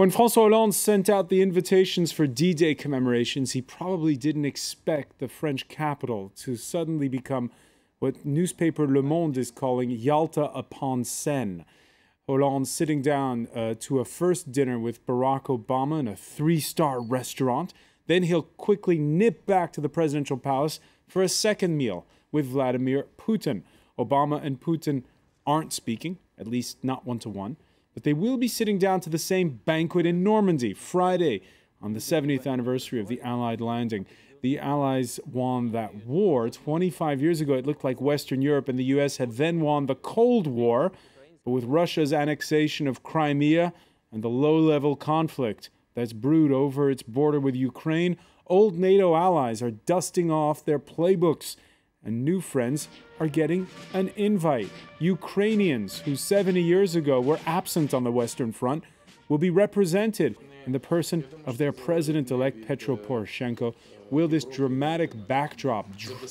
When François Hollande sent out the invitations for D-Day commemorations, he probably didn't expect the French capital to suddenly become what newspaper Le Monde is calling Yalta-Upon-Seine. Hollande sitting down to a first dinner with Barack Obama in a 3-star restaurant. Then he'll quickly nip back to the presidential palace for a second meal with Vladimir Putin. Obama and Putin aren't speaking, at least not one-to-one, but they will be sitting down to the same banquet in Normandy Friday on the 70th anniversary of the Allied landing. The Allies won that war. 25 years ago, it looked like Western Europe and the US had then won the Cold War, but with Russia's annexation of Crimea and the low-level conflict that's brewed over its border with Ukraine, old NATO allies are dusting off their playbooks, and new friends are getting an invite. Ukrainians who 70 years ago were absent on the Western Front will be represented in the person of their president-elect Petro Poroshenko. Will this dramatic backdrop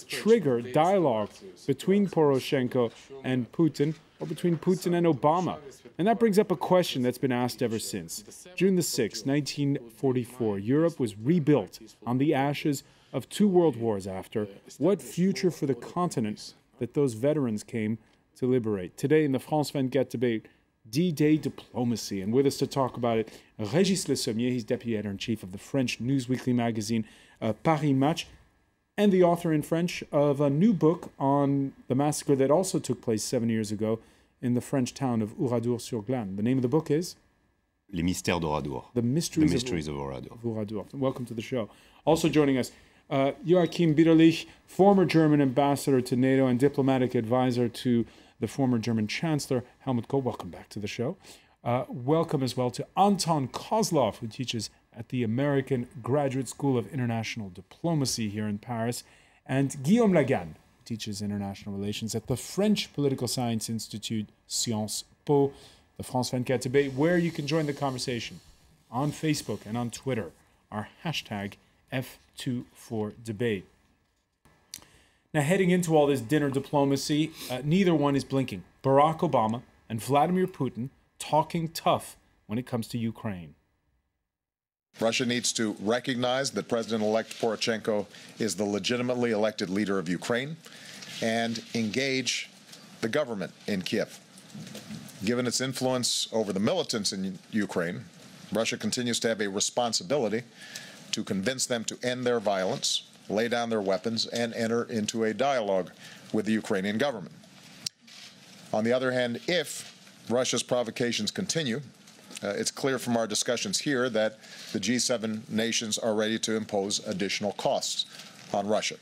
trigger dialogue between Poroshenko and Putin, or between Putin and Obama? And that brings up a question that's been asked ever since. June the 6th, 1944, Europe was rebuilt on the ashes of 2 world wars after. What future for the continent that those veterans came to liberate? Today in the France 24 debate, D-Day diplomacy. And with us to talk about it, Régis Le Sommier, he's deputy editor-in-chief of the French news weekly magazine Paris Match, and the author in French of a new book on the massacre that also took place 7 years ago in the French town of Oradour-sur-Glane. The name of the book is? Les Mystères d'Oradour. The Mysteries of Oradour. Welcome to the show. Also joining us, Joachim BITTERLICH, former German ambassador to NATO and diplomatic advisor to the former German Chancellor, Helmut Kohl. Welcome back to the show. Welcome as well to Anton, who teaches at the American Graduate School of International Diplomacy here in Paris, and Guillaume, who teaches international relations at the French Political Science Institute, Sciences Po. The France 24 debate, where you can join the conversation on Facebook and on Twitter. Our hashtag F24debate. Now, heading into all this dinner diplomacy, neither one is blinking. Barack Obama and Vladimir Putin talking tough when it comes to Ukraine. Russia needs to recognize that President-elect Poroshenko is the legitimately elected leader of Ukraine and engage the government in Kiev. Given its influence over the militants in Ukraine, Russia continues to have a responsibility to convince them to end their violence, lay down their weapons, and enter into a dialogue with the Ukrainian government. On the other hand, if Russia's provocations continue, it's clear from our discussions here that the G7 nations are ready to impose additional costs on Russia.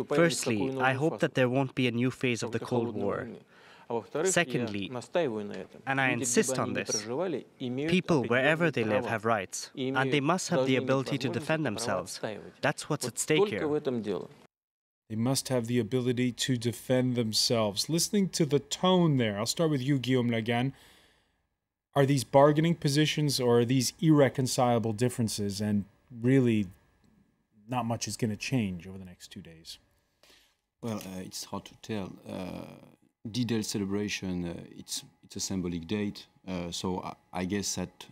Firstly, I hope that there won't be a new phase of the Cold War. Secondly, and I insist on this, people wherever they live have rights, and they must have the ability to defend themselves. That's what's at stake here. They must have the ability to defend themselves. Listening to the tone there, I'll start with you, Guillaume, again. Are these bargaining positions, or are these irreconcilable differences, and really not much is going to change over the next 2 days? Well, it's hard to tell. D-Day celebration, it's a symbolic date, so I guess that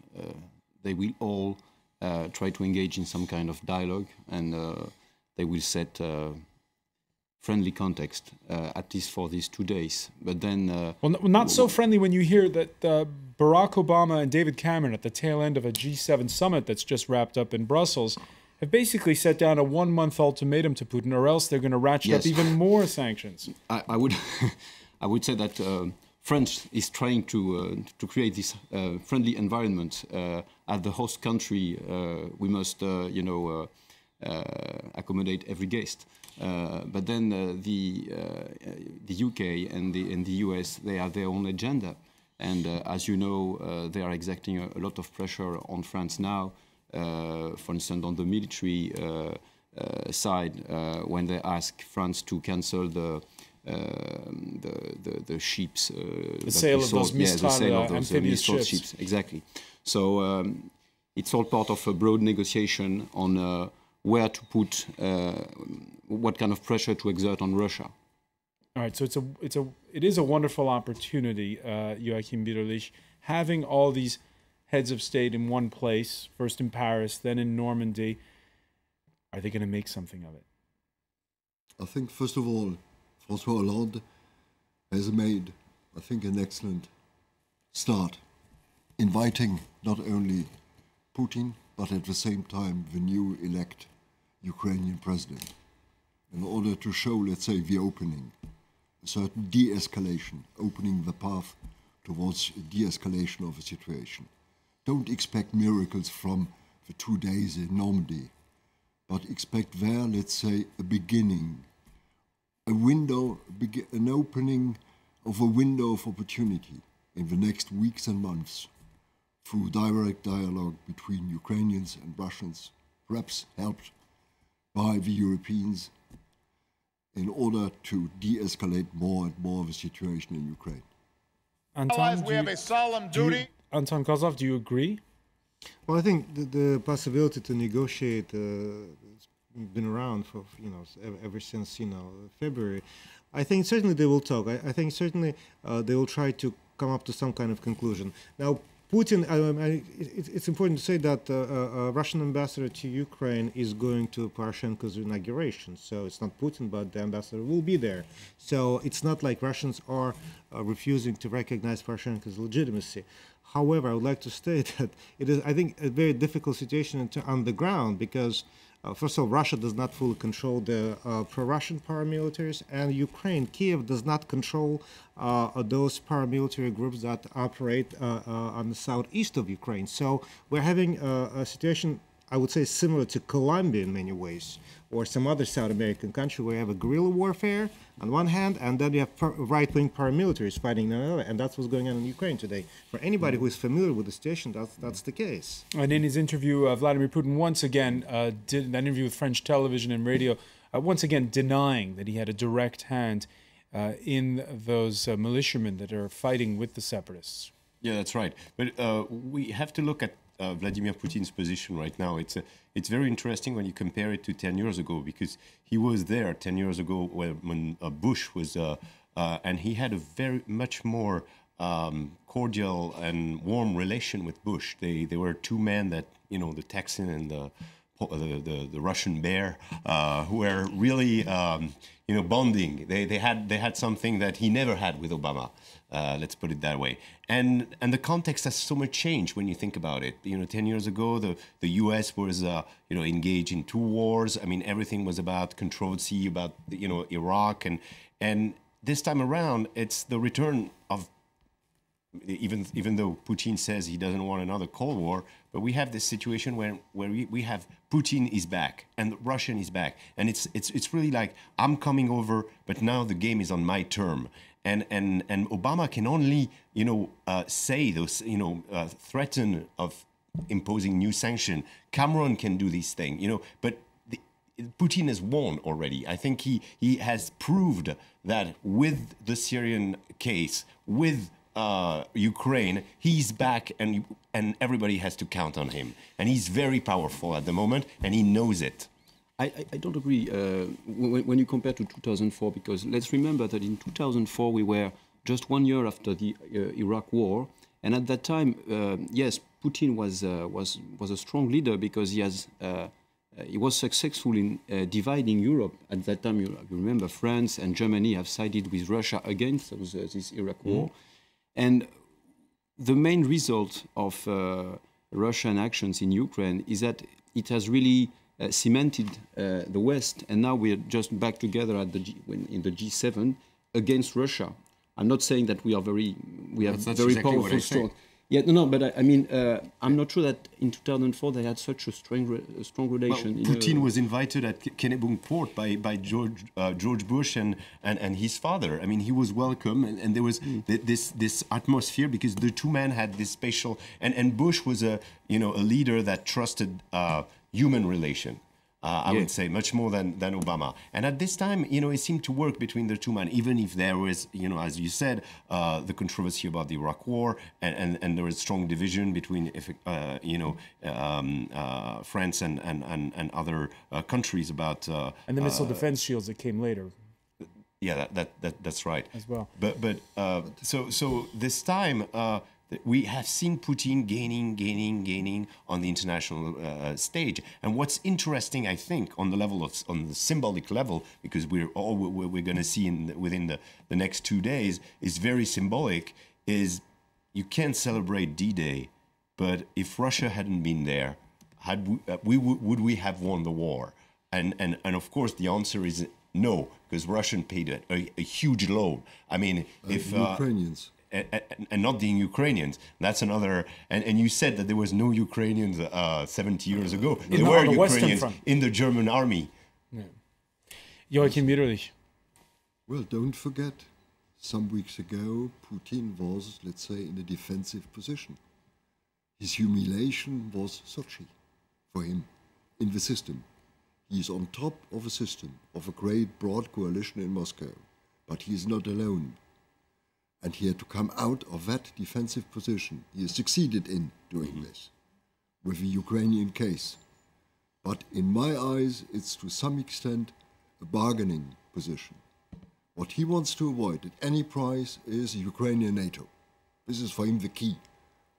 they will all try to engage in some kind of dialogue, and they will set friendly context, at least for these 2 days. But then... well, not so friendly when you hear that Barack Obama and David Cameron at the tail end of a G7 summit that's just wrapped up in Brussels have basically set down a 1-month ultimatum to Putin, or else they're going to ratchet up even more sanctions. I would... I would say that France is trying to create this friendly environment. As the host country, we must, accommodate every guest. But then the UK and the US, they have their own agenda. And as you know, they are exacting a lot of pressure on France now, for instance, on the military side, when they ask France to cancel the ships, the sale of those amphibious ships. Exactly. So it's all part of a broad negotiation on where to put, what kind of pressure to exert on Russia. All right. So it is a wonderful opportunity, Joachim BITTERLICH, having all these heads of state in one place, first in Paris, then in Normandy. Are they going to make something of it? I think, first of all, François Hollande has made, I think, an excellent start, inviting not only Putin, but at the same time the new elect Ukrainian president, in order to show, let's say, the opening, a certain de-escalation, opening the path towards de-escalation of the situation. Don't expect miracles from the 2 days in Normandy, but expect there, let's say, a beginning, a window, an opening of a window of opportunity in the next weeks and months through direct dialogue between Ukrainians and Russians, perhaps helped by the Europeans, in order to de-escalate more and more of the situation in Ukraine. Anton, we have a solemn duty. Anton KOSLOV, do you agree? Well, I think the possibility to negotiate has been around for, ever since, February. I think certainly they will talk. I think certainly they will try to come up to some kind of conclusion. Now, Putin, it's important to say that a Russian ambassador to Ukraine is going to Poroshenko's inauguration. So it's not Putin, but the ambassador will be there. So it's not like Russians are refusing to recognize Poroshenko's legitimacy. However, I would like to state that it is, I think, a very difficult situation on the ground because, first of all, Russia does not fully control the pro-Russian paramilitaries, and Ukraine, Kiev, does not control those paramilitary groups that operate on the southeast of Ukraine. So we're having a situation, I would say, similar to Colombia in many ways, or some other South American country where you have a guerrilla warfare on one hand, and then you have right-wing paramilitaries fighting on the other, and that's what's going on in Ukraine today. For anybody who is familiar with the situation, that's the case. And in his interview, Vladimir Putin once again did that interview with French television and radio, once again denying that he had a direct hand in those militiamen that are fighting with the separatists. Yeah, that's right. But we have to look at Vladimir Putin's position right now. It's very interesting when you compare it to 10 years ago, because he was there 10 years ago when Bush was, and he had a very much more cordial and warm relation with Bush. They were two men that, the Texan and the Russian bear, who were really, bonding. They had something that he never had with Obama. Let's put it that way. And the context has so much changed when you think about it. 10 years ago, the U.S. was, engaged in 2 wars. I mean, everything was about controversy, about, Iraq. And this time around, it's the return of, even though Putin says he doesn't want another Cold War, but we have this situation where we have Putin is back and Russian is back. And it's really like, I'm coming over, but now the game is on my term. And Obama can only, say those, threaten of imposing new sanction. Cameron can do this thing, but Putin has won already. I think he has proved that with the Syrian case, with Ukraine, he's back, and everybody has to count on him. And he's very powerful at the moment, and he knows it. I don't agree when you compare to 2004, because let's remember that in 2004 we were just 1 year after the Iraq War, and at that time, yes, Putin was a strong leader because he was successful in dividing Europe. At that time, you remember France and Germany have sided with Russia against this Iraq War, and the main result of Russian actions in Ukraine is that it has really cemented the West, and now we're just back together at in the G7 against Russia. I'm not saying that we have very exactly powerful, strong. Yeah, no, but I mean, I'm not sure that in 2004 they had such a strong relation. Well, Putin was invited at Kennebunk Port by George Bush and his father. I mean, he was welcome, and there was this atmosphere because the two men had this special. And Bush was a leader that trusted human relation. I would say much more than Obama. And at this time, it seemed to work between the two men, even if there was, as you said, the controversy about the Iraq War, and there was strong division between, France and other countries about. And the missile defense shields that came later. Yeah, that's right as well. But so this time, we have seen Putin gaining on the international stage. And what's interesting, I think, on the symbolic level, because we're going to see within the next 2 days, is very symbolic. Is you can't celebrate D-Day, but if Russia hadn't been there, would we have won the war? And of course the answer is no, because Russia paid a huge loan. I mean, if Ukrainians. And not the Ukrainians. That's another. And you said that there was no Ukrainians 70 years ago. There were Ukrainians in the German army. Yeah. Joachim Bitterlich. Well, don't forget, some weeks ago, Putin was, let's say, in a defensive position. His humiliation was Sochi for him in the system. He is on top of a system, of a great broad coalition in Moscow, but he is not alone. And he had to come out of that defensive position. He has succeeded in doing this with the Ukrainian case. But in my eyes, it's to some extent a bargaining position. What he wants to avoid at any price is Ukrainian NATO. This is for him the key.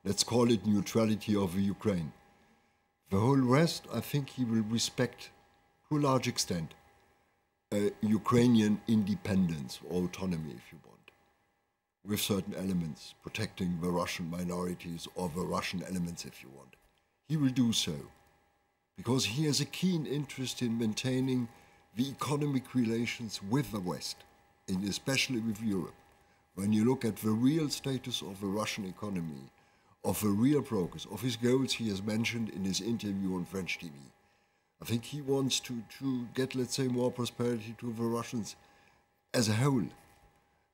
Let's call it neutrality of the Ukraine. The whole rest, I think he will respect to a large extent Ukrainian independence or autonomy, if you want, with certain elements, protecting the Russian minorities or the Russian elements, if you want. He will do so because he has a keen interest in maintaining the economic relations with the West, and especially with Europe. When you look at the real status of the Russian economy, of the real progress, of his goals he has mentioned in his interview on French TV, I think he wants to get, let's say, more prosperity to the Russians as a whole.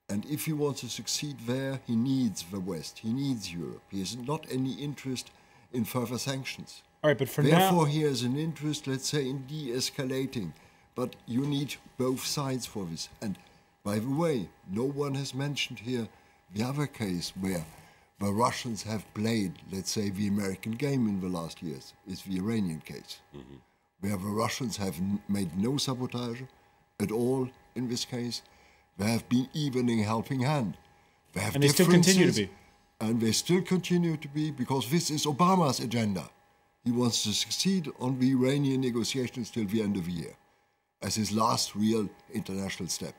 And if he wants to succeed there, he needs the West, he needs Europe. He has not any interest in further sanctions. All right, but for Therefore, now, he has an interest, let's say, in de-escalating. But you need both sides for this. And by the way, no one has mentioned here the other case where the Russians have played, let's say, the American game in the last years, is the Iranian case, where the Russians have made no sabotage at all in this case. They have been even a helping hand. They have and they still continue to be. And they still continue to be because this is Obama's agenda. He wants to succeed on the Iranian negotiations till the end of the year as his last real international step.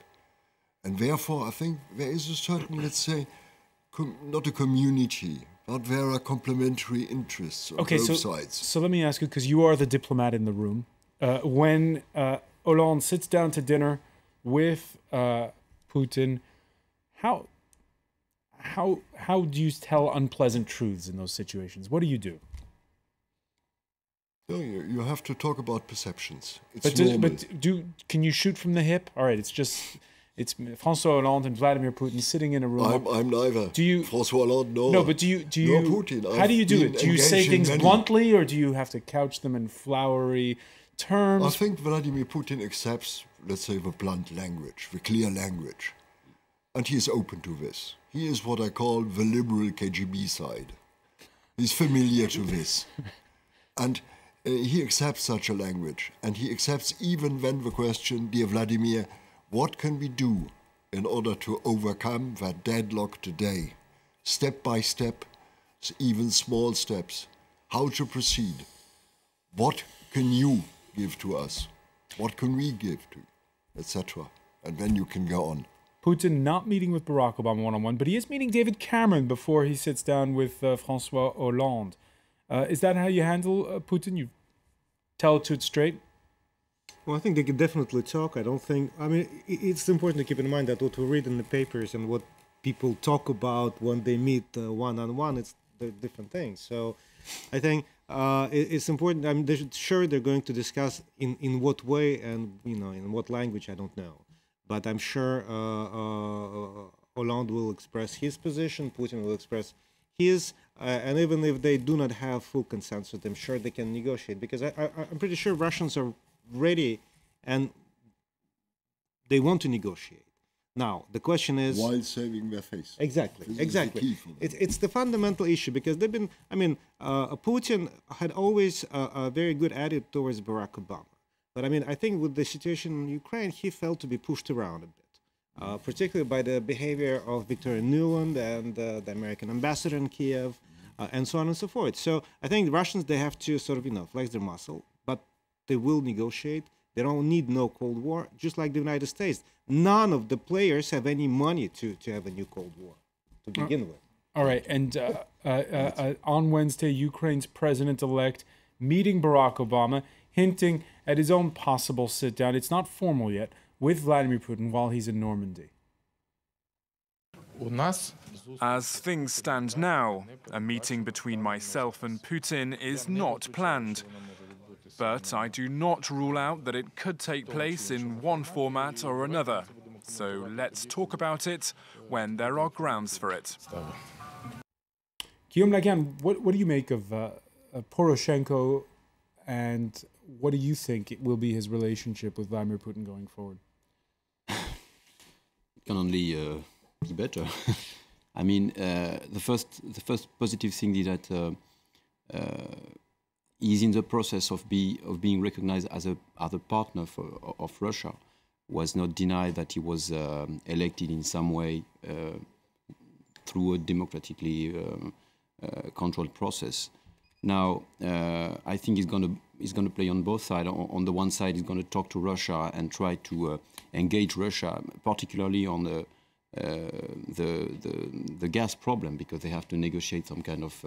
And therefore, I think there is a certain, let's say, not a community, but there are complementary interests on both sides. So let me ask you, because you are the diplomat in the room, when Hollande sits down to dinner with Putin, how do you tell unpleasant truths in those situations? What do you do? No, you have to talk about perceptions. Can you shoot from the hip? All right, it's François Hollande and Vladimir Putin sitting in a room. I'm neither. François Hollande, no. No, but do you? No, Putin. How do you do it? Do you say things bluntly, or do you have to couch them in flowery terms? I think Vladimir Putin accepts, let's say, the blunt language, the clear language, and he is open to this. He is what I call the liberal KGB side. He's familiar to this, and he accepts such a language, and he accepts even when the question, dear Vladimir, what can we do in order to overcome that deadlock today? Step by step, even small steps. How to proceed? What can you give to us? What can we give to you? Etc. And then you can go on. Putin not meeting with Barack Obama one-on-one, but he is meeting David Cameron before he sits down with François Hollande. Is that how you handle Putin? You tell it to it straight? Well, I think they could definitely talk. It's important to keep in mind that what we read in the papers and what people talk about when they meet one-on-one, they're different things. So I think it's important. They're going to discuss in what way and, in what language, I don't know. But I'm sure Hollande will express his position, Putin will express his, and even if they do not have full consensus, I'm sure they can negotiate, because I'm pretty sure Russians are ready and they want to negotiate. Now, the question is... While saving their face. Exactly. It's the fundamental issue, because they've been... Putin had always a very good attitude towards Barack Obama. But I think with the situation in Ukraine, he felt to be pushed around a bit. particularly by the behavior of Victoria Nuland and the American ambassador in Kiev, and so on and so forth. So I think the Russians, they have to sort of, flex their muscle, but they will negotiate. They don't need no Cold War, just like the United States. None of the players have any money to have a new Cold War to begin with. All right, and on Wednesday, Ukraine's president-elect meeting Barack Obama, hinting at his own possible sit-down, it's not formal yet, with Vladimir Putin while he's in Normandy. As things stand now, a meeting between myself and Putin is not planned. But I do not rule out that it could take place in one format or another. So let's talk about it when there are grounds for it. Guillaume, again, what do you make of Poroshenko, and what do you think it will be his relationship with Vladimir Putin going forward? It can only be better. I mean, the first positive thing is that he's in the process of being recognized as a partner of Russia. Was not denied that he was elected in some way through a democratically controlled process. Now, I think he's going to play on both sides. On the one side, he's going to talk to Russia and try to engage Russia, particularly on the gas problem, because they have to negotiate some kind of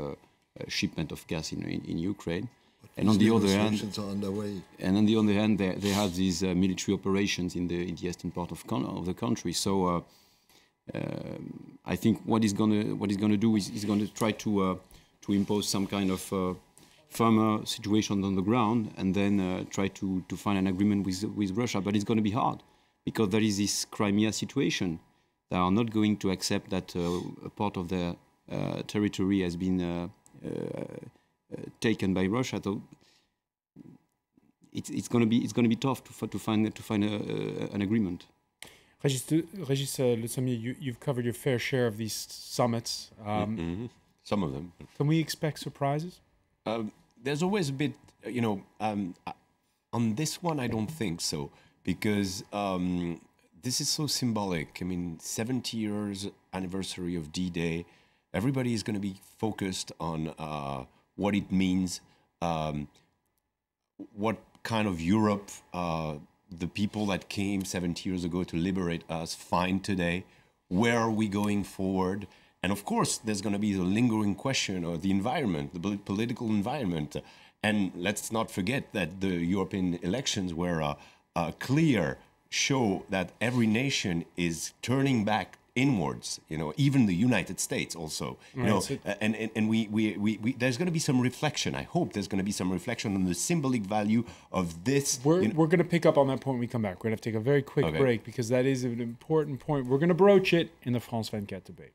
shipment of gas in Ukraine. And on the other hand, they have these military operations in the eastern part of the country. So I think what he's going to do is he's going to try to impose some kind of firmer situation on the ground, and then try to find an agreement with Russia. But it's going to be hard, because there is this Crimea situation. They are not going to accept that a part of their territory has been taken by Russia. So it's going to be tough to find an agreement. Régis, Le Sommier, you've covered your fair share of these summits. Some of them. Can we expect surprises? There's always a bit, on this one, I don't think so, because this is so symbolic. I mean, 70 years anniversary of D-Day. Everybody is going to be focused on what it means, what kind of Europe the people that came 70 years ago to liberate us find today. Where are we going forward? And of course, there's going to be the lingering question of the environment, the political environment. And let's not forget that the European elections were a clear show that every nation is turning back inwards, even the United States also, and we there's going to be some reflection. I hope there's going to be some reflection on the symbolic value of this. We're going to pick up on that point when we come back. We're going to have to take a very quick break, because that is an important point. We're going to broach it in the France 24 debate.